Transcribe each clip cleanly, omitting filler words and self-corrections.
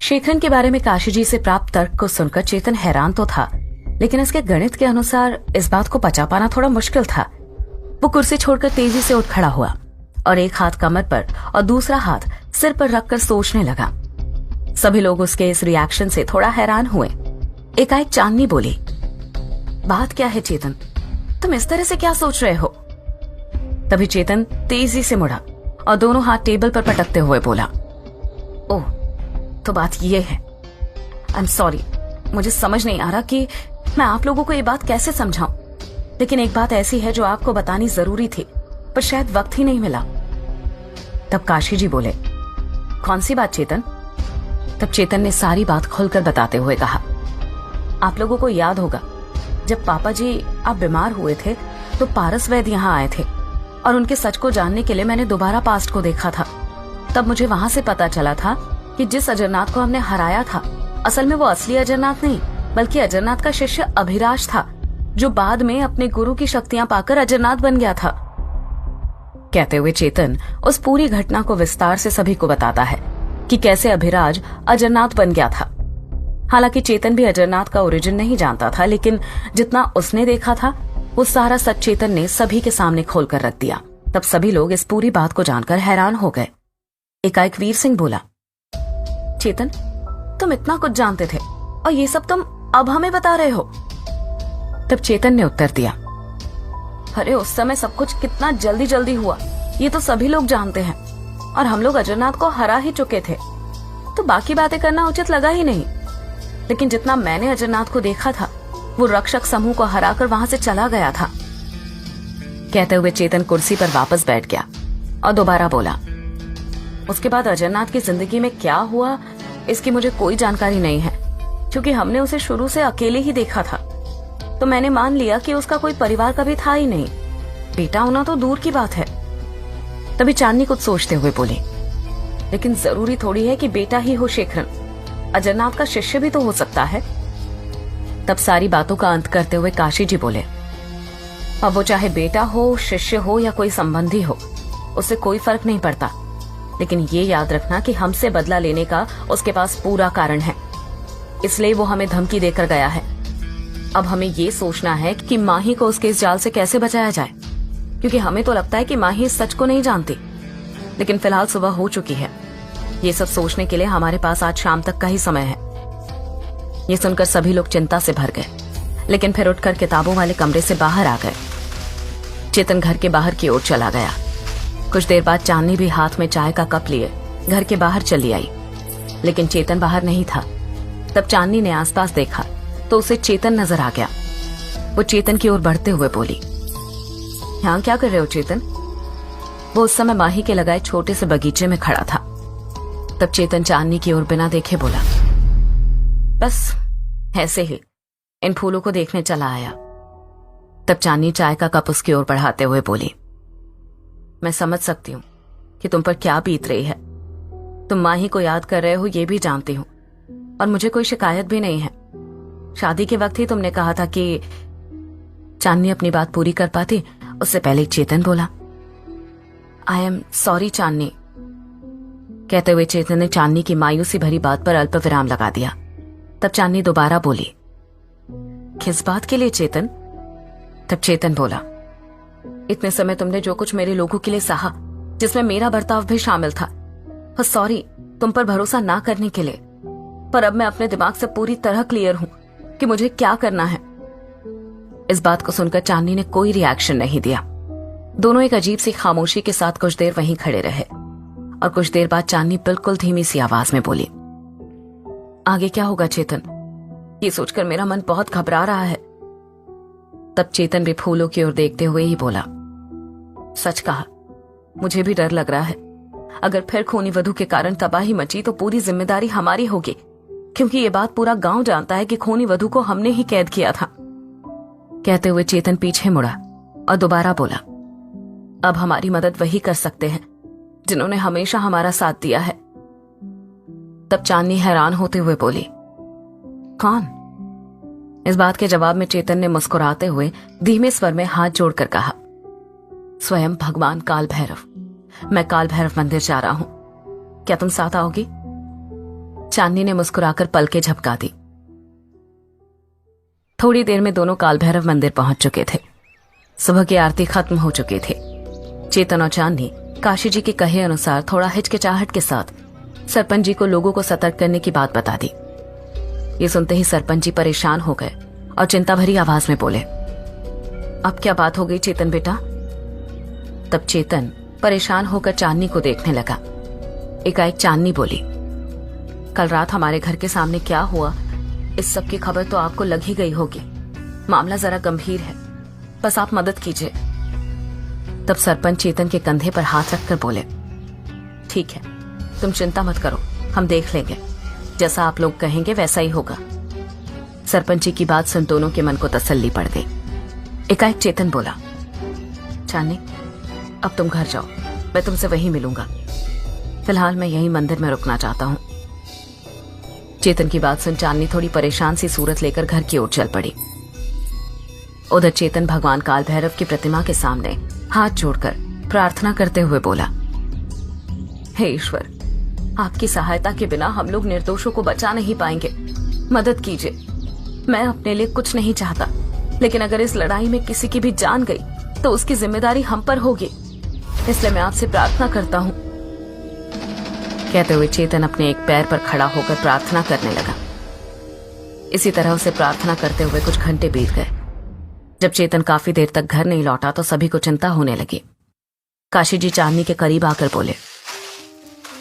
शेखरन के बारे में काशी जी से प्राप्त तर्क को सुनकर चेतन हैरान तो था, लेकिन इसके गणित के अनुसार इस बात को पचा पाना थोड़ा मुश्किल था। वो कुर्सी छोड़कर तेजी से उठ खड़ा हुआ और एक हाथ कमर पर और दूसरा हाथ सिर पर रखकर सोचने लगा। सभी लोग उसके इस रिएक्शन से थोड़ा हैरान हुए। एकाएक चांदनी बोली, बात क्या है चेतन, तुम इस तरह से क्या सोच रहे हो? तभी चेतन तेजी से मुड़ा और दोनों हाथ टेबल पर पटकते हुए बोला, ओह, तो बात ये है। आई एम सॉरी, मुझे समझ नहीं आ रहा कि मैं आप लोगों को ये बात कैसे समझाऊं, लेकिन एक बात ऐसी है जो आपको बतानी जरूरी थी, पर शायद वक्त ही नहीं मिला। तब काशी जी बोले, कौन सी बात चेतन? तब चेतन ने सारी बात खुलकर बताते हुए कहा, आप लोगों को याद होगा जब पापा जी आप बीमार हुए थे तो पारस वैद्य यहाँ आए थे और उनके सच को जानने के लिए मैंने दोबारा पास्ट को देखा था। तब मुझे वहां से पता चला था कि जिस अजरनाथ को हमने हराया था असल में वो असली अजरनाथ नहीं बल्कि अजरनाथ का शिष्य अभिराज था, जो बाद में अपने गुरु की शक्तियां पाकर अजरनाथ बन गया था। कहते हुए चेतन उस पूरी घटना को विस्तार से सभी को बताता है कि कैसे अभिराज अजरनाथ बन गया था। हालांकि चेतन भी अजरनाथ का ओरिजिन नहीं जानता था, लेकिन जितना उसने देखा था वो सारा सच चेतन ने सभी के सामने खोलकर रख दिया। तब सभी लोग इस पूरी बात को जानकर हैरान हो गए। एकाएक वीर सिंह बोला, चेतन, तुम इतना कुछ जानते थे और ये सब तुम अब हमें बता रहे हो? तब चेतन ने उत्तर दिया, अरे उस समय सब कुछ कितना जल्दी जल्दी हुआ ये तो सभी लोग जानते हैं, और हम लोग अजरनाथ को हरा ही चुके थे, तो बाकी बातें करना उचित लगा ही नहीं। लेकिन जितना मैंने अजरनाथ को देखा था वो रक्षक समूह को हराकर वहां से चला गया था। कहते हुए चेतन कुर्सी पर वापस बैठ गया और दोबारा बोला, उसके बाद अजरनाथ की जिंदगी में क्या हुआ इसकी मुझे कोई जानकारी नहीं है, क्योंकि हमने उसे शुरू से अकेले ही देखा था। तो मैंने मान लिया कि उसका कोई परिवार कभी था ही नहीं, बेटा होना तो दूर की बात है। तभी चांदनी कुछ सोचते हुए बोली, लेकिन जरूरी थोड़ी है कि बेटा ही हो शेखरन, अजरनाथ का शिष्य भी तो हो सकता है। तब सारी बातों का अंत करते हुए काशी जी बोले, अब वो चाहे बेटा हो, शिष्य हो या कोई संबंधी हो, उससे कोई फर्क नहीं पड़ता, लेकिन ये याद रखना कि हमसे बदला लेने का उसके पास पूरा कारण है, इसलिए वो हमें धमकी देकर गया है। अब हमें ये सोचना है कि माही को उसके इस जाल से कैसे बचाया जाए, क्योंकि हमें तो लगता है कि माही इस सच को नहीं जानती, लेकिन फिलहाल सुबह हो चुकी है। ये सब सोचने के लिए हमारे पास आज शाम तक का ही समय है। ये सुनकर सभी लोग चिंता से भर गए, लेकिन फिर उठकर किताबों वाले कमरे से बाहर आ गए। चेतन घर के बाहर की ओर चला गया। कुछ देर बाद चांदनी भी हाथ में चाय का कप लिए घर के बाहर चली आई, लेकिन चेतन बाहर नहीं था। तब चांदनी ने आसपास देखा तो उसे चेतन नजर आ गया। वो चेतन की ओर बढ़ते हुए बोली, यहाँ क्या कर रहे हो चेतन? वो उस समय माही के लगाए छोटे से बगीचे में खड़ा था। तब चेतन चांदनी की ओर बिना देखे बोला, बस ऐसे ही इन फूलों को देखने चला आया। तब चांदनी चाय का कप उसकी ओर बढ़ाते हुए बोली, मैं समझ सकती हूँ कि तुम पर क्या बीत रही है। तुम माही को याद कर रहे हो ये भी जानती हूँ, और मुझे कोई शिकायत भी नहीं है। शादी के वक्त ही तुमने कहा था कि चांदनी अपनी बात पूरी कर पाती उससे पहले चेतन बोला, आई एम सॉरी चांदनी। कहते हुए चेतन ने चांदनी की मायूसी भरी बात पर अल्प विराम लगा दिया। तब चांदनी दोबारा बोली, किस बात के लिए चेतन? तब चेतन बोला, इतने समय तुमने जो कुछ मेरे लोगों के लिए सहा, जिसमें मेरा बर्ताव भी शामिल था, और सॉरी तुम पर भरोसा ना करने के लिए, पर अब मैं अपने दिमाग से पूरी तरह क्लियर हूं कि मुझे क्या करना है। इस बात को सुनकर चांदनी ने कोई रिएक्शन नहीं दिया। दोनों एक अजीब सी खामोशी के साथ कुछ देर वहीं खड़े रहे, और कुछ देर बाद चांदनी बिल्कुल धीमी सी आवाज में बोली, आगे क्या होगा चेतन? ये सोचकर मेरा मन बहुत घबरा रहा है। तब चेतन भी फूलों की ओर देखते हुए ही बोला, सच कहा, मुझे भी डर लग रहा है। अगर फिर खूनी वधू के कारण तबाही मची तो पूरी जिम्मेदारी हमारी होगी, क्योंकि ये बात पूरा गांव जानता है कि खूनी वधू को हमने ही कैद किया था। कहते हुए चेतन पीछे मुड़ा और दोबारा बोला, अब हमारी मदद वही कर सकते हैं जिन्होंने हमेशा हमारा साथ दिया है। तब चांदनी हैरान होते हुए बोली, कौन? इस बात के जवाब में चेतन ने मुस्कुराते हुए धीमे स्वर में हाथ जोड़कर कहा, स्वयं भगवान काल भैरव। मैं काल भैरव मंदिर जा रहा हूं, क्या तुम साथ आओगी? चांदनी ने मुस्कुराकर पलकें झपका दी। थोड़ी देर में दोनों काल भैरव मंदिर पहुंच चुके थे। सुबह की आरती खत्म हो चुकी थी। चेतन और चांदनी काशी जी के कहे अनुसार थोड़ा हिचकिचाहट के साथ सरपंच जी को लोगों को सतर्क करने की बात बता दी। ये सुनते ही सरपंच जी परेशान हो गए और चिंता भरी आवाज में बोले, अब क्या बात हो गई चेतन बेटा? तब चेतन परेशान होकर चांदनी को देखने लगा। एकाएक चांदनी बोली, कल रात हमारे घर के सामने क्या हुआ, इस सब की खबर तो आपको लग ही गई होगी। मामला जरा गंभीर है, बस आप मदद कीजिए। तब सरपंच चेतन के कंधे पर हाथ रखकर बोले, ठीक है, तुम चिंता मत करो, हम देख लेंगे। जैसा आप लोग कहेंगे वैसा ही होगा। सरपंच जी की बात सुन दोनों के मन को तसल्ली पड़ गई। एकाएक चेतन बोला, चांदनी अब तुम घर जाओ, मैं तुमसे वहीं मिलूंगा। फिलहाल मैं यहीं मंदिर में रुकना चाहता हूं। चेतन की बात सुन चांदनी थोड़ी परेशान सी सूरत लेकर घर की ओर चल पड़ी। उधर चेतन भगवान काल भैरव की प्रतिमा के सामने हाथ जोड़कर प्रार्थना करते हुए बोला, हे ईश्वर, आपकी सहायता के बिना हम लोग निर्दोषों को बचा नहीं पाएंगे। मदद कीजिए। मैं अपने लिए कुछ नहीं चाहता, लेकिन अगर इस लड़ाई में किसी की भी जान गई तो उसकी जिम्मेदारी हम पर होगी, इसलिए मैं आपसे प्रार्थना करता हूं। कहते हुए चेतन अपने एक पैर पर खड़ा होकर प्रार्थना करने लगा। इसी तरह उसे प्रार्थना करते हुए कुछ घंटे बीत गए। जब चेतन काफी देर तक घर नहीं लौटा तो सभी को चिंता होने लगी। काशी जी चांदनी के करीब आकर बोले,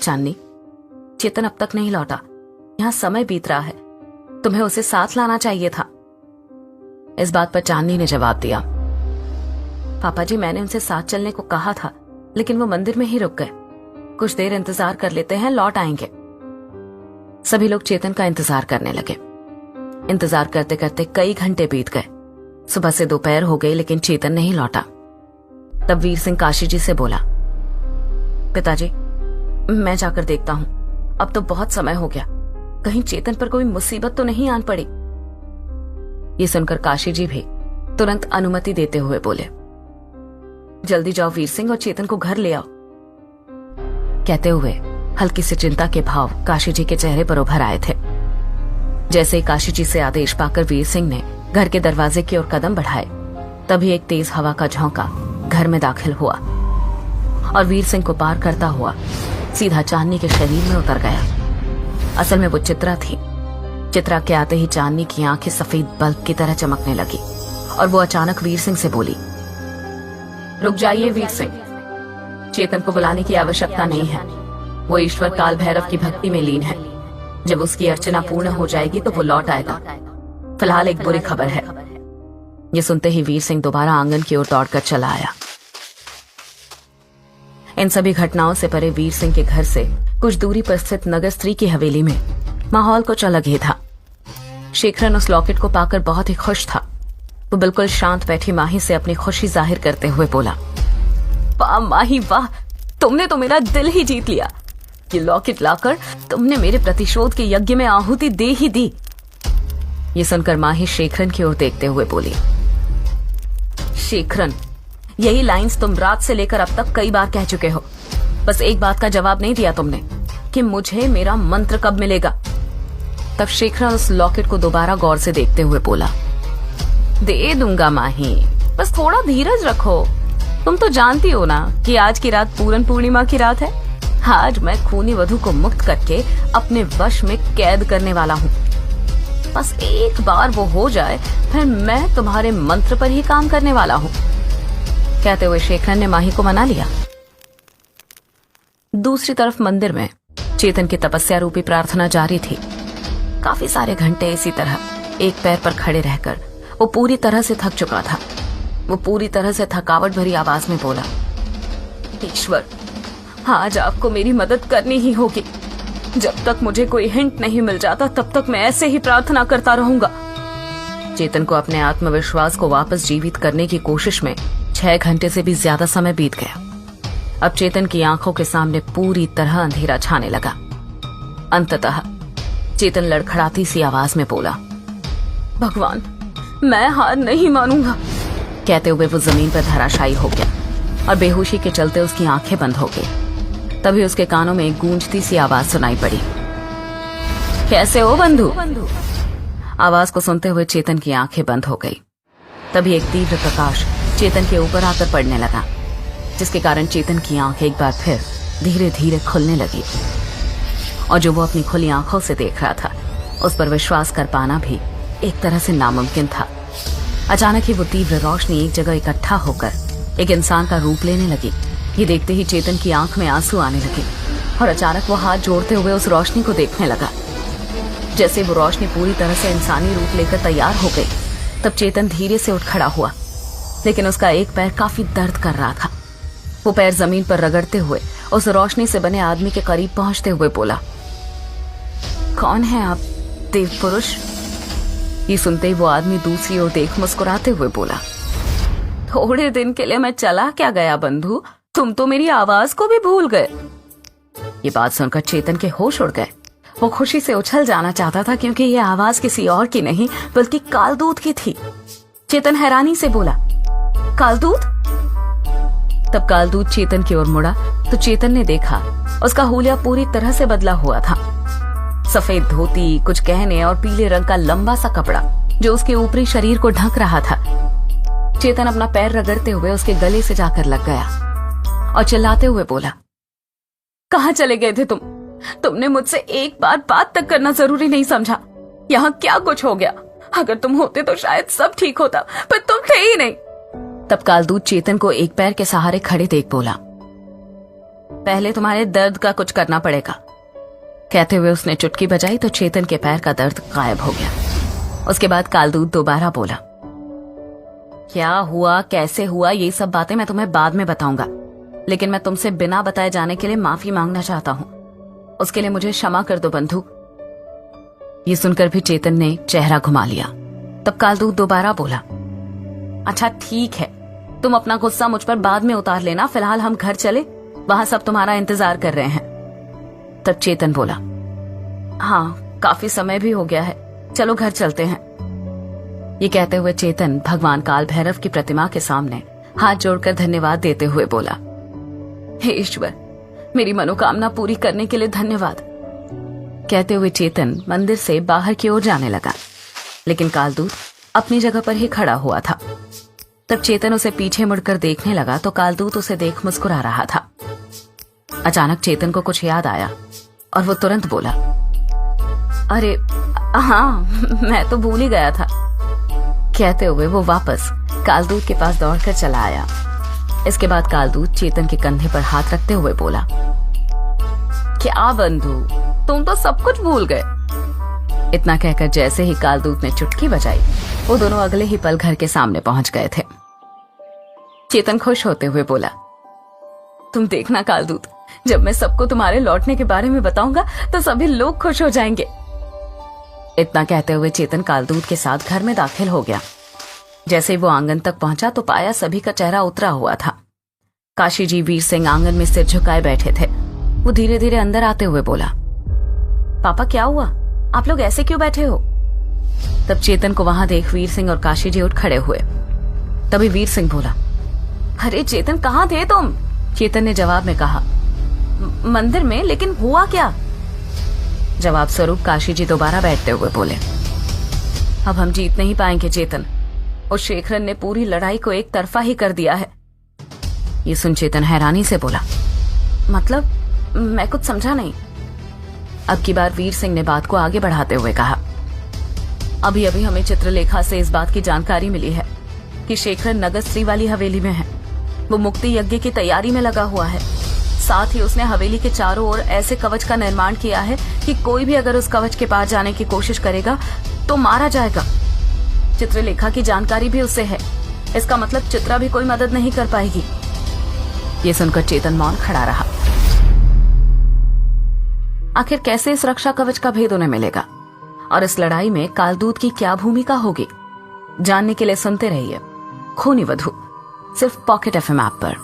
चांदनी, चेतन अब तक नहीं लौटा, यहां समय बीत रहा है, तुम्हें उसे साथ लाना चाहिए था। इस बात पर चांदनी ने जवाब दिया, पापा जी, मैंने उनसे साथ चलने को कहा था, लेकिन वो मंदिर में ही रुक गए। कुछ देर इंतजार कर लेते हैं, लौट आएंगे। सभी लोग चेतन का इंतजार करने लगे। इंतजार करते करते कई घंटे बीत गए। सुबह से दोपहर हो गई, लेकिन चेतन नहीं लौटा। तब वीर सिंह काशी जी से बोला, पिताजी, मैं जाकर देखता हूं, अब तो बहुत समय हो गया, कहीं चेतन पर कोई मुसीबत तो नहीं आन पड़ी। ये सुनकर काशी जी भी तुरंत अनुमति देते हुए बोले, जल्दी जाओ वीर सिंह और चेतन को घर ले आओ। कहते हुए हल्की सी चिंता के भाव काशी जी के चेहरे पर उभर आए थे। जैसे ही काशी जी से आदेश पाकर वीर सिंह ने घर के दरवाजे की ओर कदम बढ़ाए, तभी एक तेज हवा का झोंका घर में दाखिल हुआ और वीर सिंह को पार करता हुआ सीधा चांदनी के शरीर में उतर गया। असल में वो चित्रा थी। चित्रा के आते ही चांदनी की आंखें सफेद बल्ब की तरह चमकने लगी और वो अचानक वीर सिंह से बोली, रुक जाइए वीर सिंह, चेतन को बुलाने की आवश्यकता नहीं है। वो ईश्वर काल भैरव की भक्ति में लीन है। जब उसकी अर्चना पूर्ण हो जाएगी तो वो लौट आएगा। फिलहाल एक बुरी खबर है। ये सुनते ही वीर सिंह दोबारा आंगन की ओर दौड़कर चला आया। इन सभी घटनाओं से परे वीर सिंह के घर से कुछ दूरी पर स्थित नगर स्त्री की हवेली में माहौल कुछ अलग ही था। शेखरन उस लॉकेट को पाकर बहुत ही खुश था। वो बिल्कुल शांत बैठी माही से अपनी खुशी जाहिर करते हुए बोला, वाह माही वाह, तुमने तो मेरा दिल ही जीत लिया। ये लॉकेट लाकर तुमने मेरे प्रतिशोध के यज्ञ में आहुति दे ही दी। ये सुनकर माही शेखरन की ओर देखते हुए बोली, शेखरन, यही लाइंस तुम रात से लेकर अब तक कई बार कह चुके हो। बस एक बात का जवाब नहीं दिया तुमने कि मुझे मेरा मंत्र कब मिलेगा। तब शेखरन उस लॉकेट को दोबारा गौर से देखते हुए बोला, दे दूंगा माही, बस थोड़ा धीरज रखो। तुम तो जानती हो ना कि आज की रात पूरन पूर्णिमा की रात है। आज मैं खूनी वधू को मुक्त करके अपने वश में कैद करने वाला हूँ। बस एक बार वो हो जाए, फिर मैं तुम्हारे मंत्र पर ही काम करने वाला हूँ। कहते हुए शेखरन ने माही को मना लिया। दूसरी तरफ मंदिर में चेतन की तपस्या रूपी प्रार्थना जारी थी। काफी सारे घंटे इसी तरह एक पैर पर खड़े रहकर वो पूरी तरह से थक चुका था। वो पूरी तरह से थकावट भरी आवाज में बोला, ईश्वर, आज आपको मेरी मदद करनी ही होगी। जब तक मुझे कोई हिंट नहीं मिल जाता तब तक मैं ऐसे ही प्रार्थना करता रहूंगा। चेतन को अपने आत्मविश्वास को वापस जीवित करने की कोशिश में 6 घंटे से भी ज्यादा समय बीत गया। अब चेतन की आंखों के सामने पूरी तरह अंधेरा छाने लगा। अंततः चेतन लड़खड़ाती सी आवाज में बोला, भगवान, मैं हार नहीं मानूंगा। कहते हुए वो जमीन पर धराशायी हो गया और बेहोशी के चलते उसकी आंखें बंद हो गई। तभी उसके कानों में एक गूंजती सी आवाज सुनाई पड़ी, कैसे हो बंधु? आवाज को सुनते हुए चेतन की आंखें बंद हो गई। तभी एक तीव्र प्रकाश चेतन के ऊपर आकर पड़ने लगा, जिसके कारण चेतन की आंख एक बार फिर धीरे धीरे खुलने लगी। और जो वो अपनी खुली आंखों से देख रहा था, उस पर विश्वास कर पाना भी एक तरह से नामुमकिन था। अचानक ही वो तीव्र रोशनी एक जगह इकट्ठा होकर एक इंसान का रूप लेने लगी। ये देखते ही चेतन की आंख में आंसू आने लगे और अचानक वो हाथ जोड़ते हुए उस रोशनी को देखने लगा। जैसे वो रोशनी पूरी तरह से इंसानी रूप लेकर तैयार हो गई, तब चेतन धीरे से उठ खड़ा हुआ, लेकिन उसका एक पैर काफी दर्द कर रहा था। वो पैर जमीन पर रगड़ते हुए उस रोशनी से बने आदमी के करीब पहुंचते हुए बोला, कौन है आप देव पुरुष? ये सुनते ही वो आदमी दूसरी ओर देख मुस्कुराते हुए बोला, थोड़े दिन के लिए मैं चला क्या गया बंधु, तुम तो मेरी आवाज को भी भूल गए। ये बात सुनकर चेतन के होश उड़ गए। वो खुशी से उछल जाना चाहता था, क्योंकि ये आवाज किसी और की नहीं बल्कि कालदूत की थी। चेतन हैरानी से बोला, कालदूत? तब कालदूत चेतन की ओर मुड़ा तो चेतन ने देखा उसका हुलिया पूरी तरह से बदला हुआ था। सफेद धोती, कुछ गहने और पीले रंग का लंबा सा कपड़ा जो उसके ऊपरी शरीर को ढक रहा था। चेतन अपना पैर रगड़ते हुए उसके गले से जाकर लग गया और चिल्लाते हुए बोला, कहाँ चले गए थे तुम? तुमने मुझसे एक बार बात तक करना जरूरी नहीं समझा। यहाँ क्या कुछ हो गया? अगर तुम होते तो शायद सब ठीक होता, पर तुम थे ही नहीं। तब कालदूत चेतन को एक पैर के सहारे खड़े देख बोला, पहले तुम्हारे दर्द का कुछ करना पड़ेगा। कहते हुए उसने चुटकी बजाई तो चेतन के पैर का दर्द गायब हो गया। उसके बाद कालदूत दोबारा बोला, क्या हुआ, कैसे हुआ, ये सब बातें मैं तुम्हें बाद में बताऊंगा, लेकिन मैं तुमसे बिना बताए जाने के लिए माफी मांगना चाहता हूं। उसके लिए मुझे क्षमा कर दो बंधु। ये सुनकर भी चेतन ने चेहरा घुमा लिया। तब कालदूत दोबारा बोला, अच्छा ठीक है, तुम अपना गुस्सा मुझ पर बाद में उतार लेना, फिलहाल हम घर चले, वहां सब तुम्हारा इंतजार कर रहे हैं। तब चेतन बोला, हाँ काफी समय भी हो गया है, चलो घर चलते हैं। ये कहते हुए चेतन भगवान काल भैरव की प्रतिमा के सामने हाथ जोड़कर धन्यवाद देते हुए बोला, हे ईश्वर, मेरी मनोकामना पूरी करने के लिए धन्यवाद। कहते हुए चेतन मंदिर से बाहर की ओर जाने लगा, लेकिन कालदूत अपनी जगह पर ही खड़ा हुआ था। तब चेतन उसे पीछे मुड़कर देखने लगा तो कालदूत उसे देख मुस्कुरा रहा था। अचानक चेतन को कुछ याद आया और वो तुरंत बोला, अरे हाँ, मैं तो भूल ही गया था। कहते हुए वो वापस कालदूत के पास दौड़कर चला आया। इसके बाद कालदूत चेतन के कंधे पर हाथ रखते हुए बोला, क्या बंधु, तुम तो सब कुछ भूल गए। इतना कहकर जैसे ही कालदूत ने चुटकी बजाई, वो दोनों अगले ही पल घर के सामने पहुंच गए थे। चेतन खुश होते हुए बोला, तुम देखना कालदूत, जब मैं सबको तुम्हारे लौटने के बारे में बताऊंगा तो सभी लोग खुश हो जाएंगे। इतना कहते हुए चेतन कालदूत के साथ घर में दाखिल हो गया। जैसे ही वो आंगन तक पहुंचा तो पाया सभी का चेहरा उतरा हुआ था। काशी जी वीर सिंह आंगन में सिर झुकाए बैठे थे। वो धीरे धीरे अंदर आते हुए बोला, पापा क्या हुआ, आप लोग ऐसे क्यों बैठे हो? तब चेतन को वहां देख वीर सिंह और काशी जी उठ खड़े हुए। तभी वीर सिंह बोला, अरे चेतन कहाँ थे तुम? चेतन ने जवाब में कहा, मंदिर में, लेकिन हुआ क्या? जवाब स्वरूप काशी जी दोबारा बैठते हुए बोले, अब हम जीत नहीं पाएंगे चेतन, और शेखरन ने पूरी लड़ाई को एक तरफा ही कर दिया है। ये सुन चेतन हैरानी से बोला, मतलब मैं कुछ समझा नहीं। अब की बार वीर सिंह ने बात को आगे बढ़ाते हुए कहा, अभी अभी हमें चित्रलेखा से इस बात की जानकारी मिली है कि शेखरन नगद श्री वाली हवेली में है। वो मुक्ति यज्ञ की तैयारी में लगा हुआ है। साथ ही उसने हवेली के चारों ओर ऐसे कवच का निर्माण किया है कि कोई भी अगर उस कवच के पार जाने की कोशिश करेगा तो मारा जाएगा। चित्रलेखा की जानकारी भी उससे है। इसका मतलब चित्रा भी कोई मदद नहीं कर पाएगी। ये सुनकर चेतन मौन खड़ा रहा। आखिर कैसे इस रक्षा कवच का भेद उन्हें मिलेगा और इस लड़ाई में कालदूत की क्या भूमिका होगी, जानने के लिए सुनते रहिए खूनी वधू, सिर्फ पॉकेट एफएम ऐप पर।